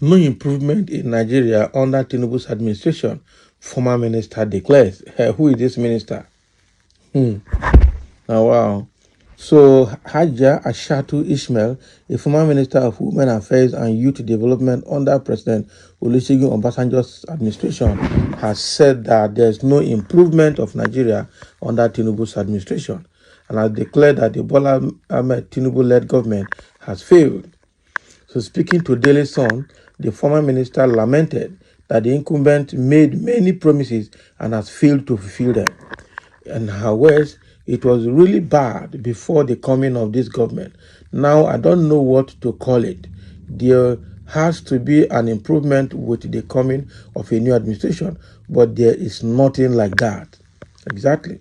No improvement in Nigeria under Tinubu's administration, former minister declares. Who is this minister? Oh, wow. So, Hajia Ashatu Ismail, a former Minister of Women Affairs and Youth Development under President Olusegun Obasanjo's administration, has said that there is no improvement of Nigeria under Tinubu's administration and has declared that the Bola Ahmed Tinubu-led government has failed. So, speaking to Daily Sun, the former minister lamented that the incumbent made many promises and has failed to fulfill them. In her words, it was really bad before the coming of this government. Now I don't know what to call it. There has to be an improvement with the coming of a new administration, but there is nothing like that. Exactly.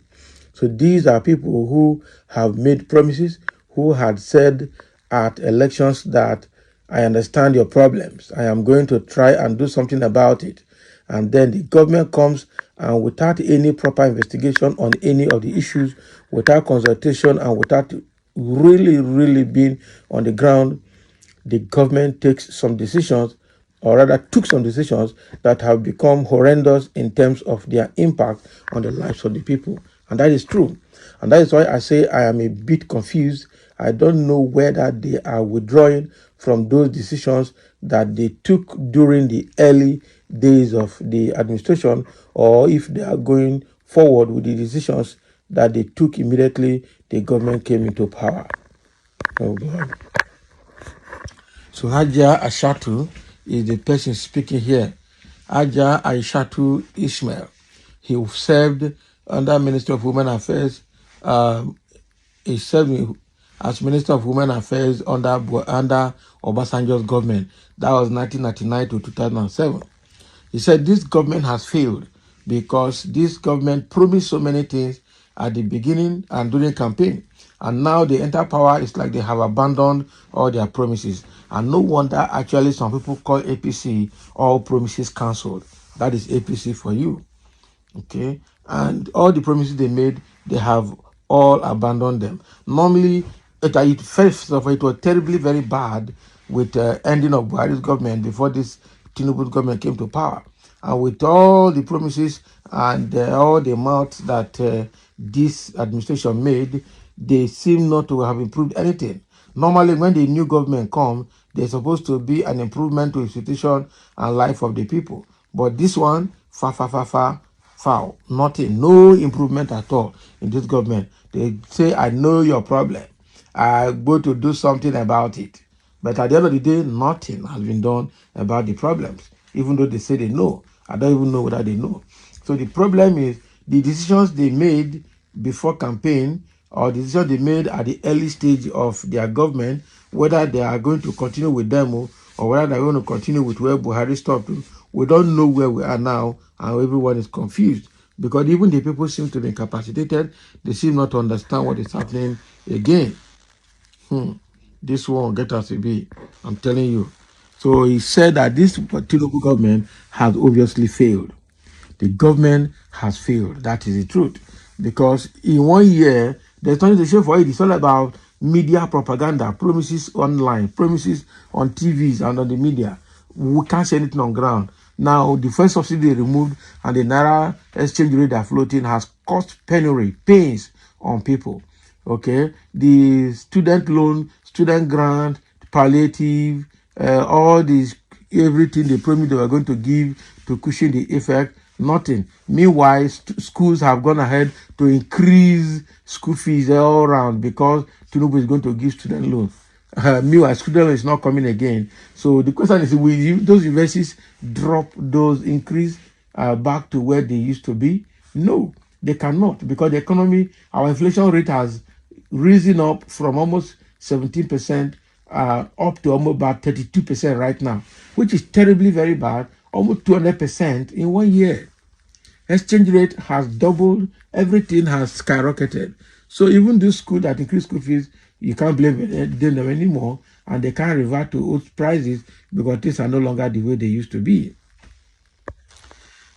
So these are people who have made promises, who had said at elections that I understand your problems. I am going to try and do something about it. And then the government comes and without any proper investigation on any of the issues, without consultation and without really being on the ground, the government takes some decisions, or rather took some decisions that have become horrendous in terms of their impact on the lives of the people. And that is true. And that is why I say I am a bit confused. I don't know whether they are withdrawing from those decisions that they took during the early days of the administration, or if they are going forward with the decisions that they took immediately the government came into power. Oh God. So Hajia Ashatu is the person speaking here. Hajia Ashatu Ismail. He served under Minister of Women Affairs. He served as Minister of Women Affairs under Obasanjo's government. That was 1999 to 2007. He said this government has failed because this government promised so many things at the beginning and during campaign. And now they enter power, it's like they have abandoned all their promises. And no wonder actually some people call APC all promises cancelled. That is APC for you. Okay? And all the promises they made, they have all abandoned them. Normally, first of all, it was terribly very bad with the ending of Buhari's government before this Tinubu's government came to power. And with all the promises and all the amounts that this administration made, they seem not to have improved anything. Normally, when the new government comes, there's supposed to be an improvement to institution and life of the people. But this one, foul. Nothing. No improvement at all in this government. They say, I know your problem. I'm going to do something about it. But at the end of the day, nothing has been done about the problems. Even though they say they know. I don't even know whether they know. So the problem is the decisions they made before campaign or the decisions they made at the early stage of their government, whether they are going to continue with them or whether they're going to continue with where Buhari stopped. We don't know where we are now, and everyone is confused because even the people seem to be incapacitated. They seem not to understand what is happening again. This won't get us a bit, I'm telling you. So he said that this Tinubu government has obviously failed. The government has failed. That is the truth. Because in 1 year, there's nothing to show for it. It's all about media propaganda, promises online, promises on TVs and on the media. We can't see anything on ground. Now, the first subsidy removed and the Naira exchange rate they're floating has caused penury, pains on people. Okay? The student loan, student grant, palliative, all these, everything they promised they were going to give to cushion the effect, nothing. Meanwhile, schools have gone ahead to increase school fees all around because Tinubu is going to give student loans. Meanwhile, student loan is not coming again. So the question is, will those universities drop those increase back to where they used to be? No, they cannot because the economy, our inflation rate has risen up from almost 17% up to almost about 32% right now, which is terribly very bad, almost 200% in 1 year. Exchange rate has doubled, everything has skyrocketed. So even this school that increased school fees, you can't blame them anymore, and they can't revert to old prices because things are no longer the way they used to be.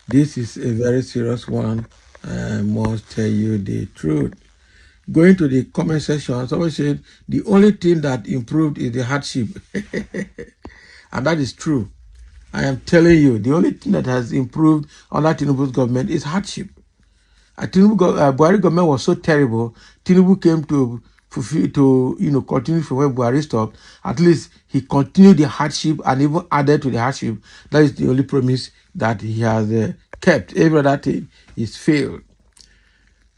This is a very serious one. I must tell you the truth. Going to the comment section, someone said the only thing that improved is the hardship. And that is true. I am telling you, the only thing that has improved under Tinubu's government is hardship. Buhari government was so terrible. Tinubu came to fulfill, to continue from where Buhari stopped. At least he continued the hardship and even added to the hardship. That is the only promise that he has kept. Every other thing is failed.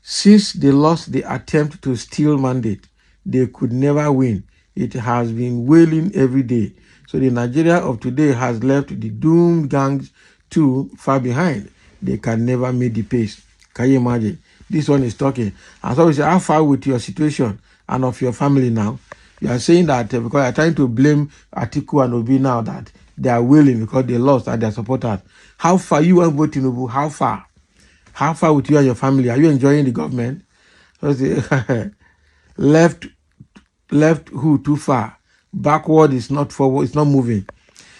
Since they lost the attempt to steal mandate, they could never win. It has been wailing every day. So the Nigeria of today has left the doomed gangs too far behind. They can never meet the pace. Can you imagine? This one is talking. And so we say, how far with your situation and of your family now? You are saying that because you are trying to blame Atiku and Obi now that they are willing because they lost and their supporters. How far you want to vote Tinubu? How far? How far with you and your family? Are you enjoying the government? left who too far? Backward is not forward, it's not moving.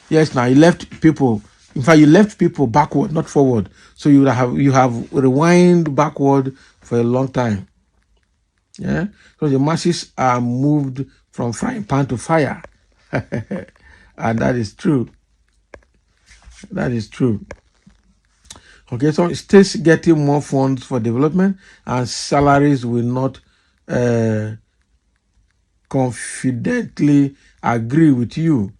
Yes, now you left people. In fact, you left people backward, not forward. So you have rewind backward for a long time. Yeah. So the masses are moved from frying pan to fire. And that is true. That is true. Okay, so states getting more funds for development and salaries will not confidently agree with you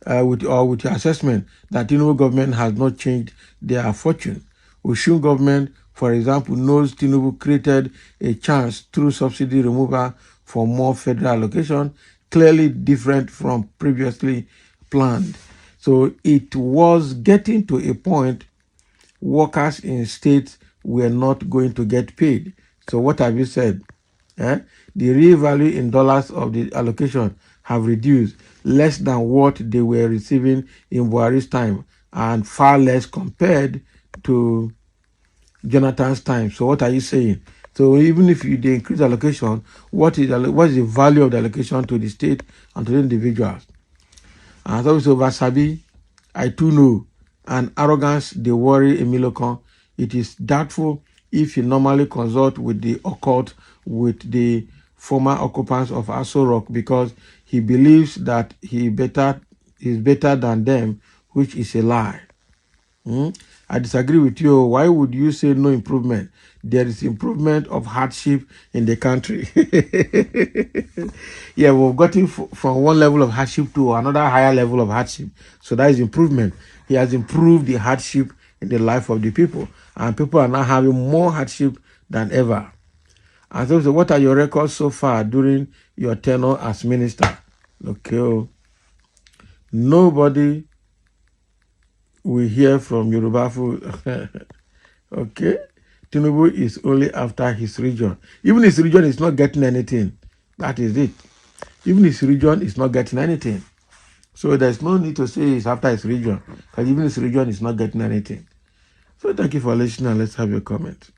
with your assessment that Tinubu government has not changed their fortune. Osun government, for example, knows Tinubu created a chance through subsidy removal for more federal allocation, clearly different from previously planned. So it was getting to a point workers in states were not going to get paid. So what have you said? The real value in dollars of the allocation have reduced less than what they were receiving in Buhari's time and far less compared to Jonathan's time. So what are you saying? So even if they increase allocation, what is the value of the allocation to the state and to the individuals? And also Vasabi, I too know, and arrogance, they worry Emilokon. It is doubtful if he normally consult with the occult with the former occupants of Aso Rock because he believes that he is better than them, which is a lie. I disagree with you. Why would you say no improvement? There is improvement of hardship in the country. Yeah, we've gotten from one level of hardship to another higher level of hardship. So that is improvement. He has improved the hardship in the life of the people. And people are now having more hardship than ever. And so what are your records so far during your tenure as minister? Okay. Nobody will hear from Yoruba food. Okay. Tinubu is only after his region. Even his region is not getting anything. That is it. Even his region is not getting anything. So there's no need to say it's after his region, because even his region is not getting anything. So thank you for listening, and let's have your comment.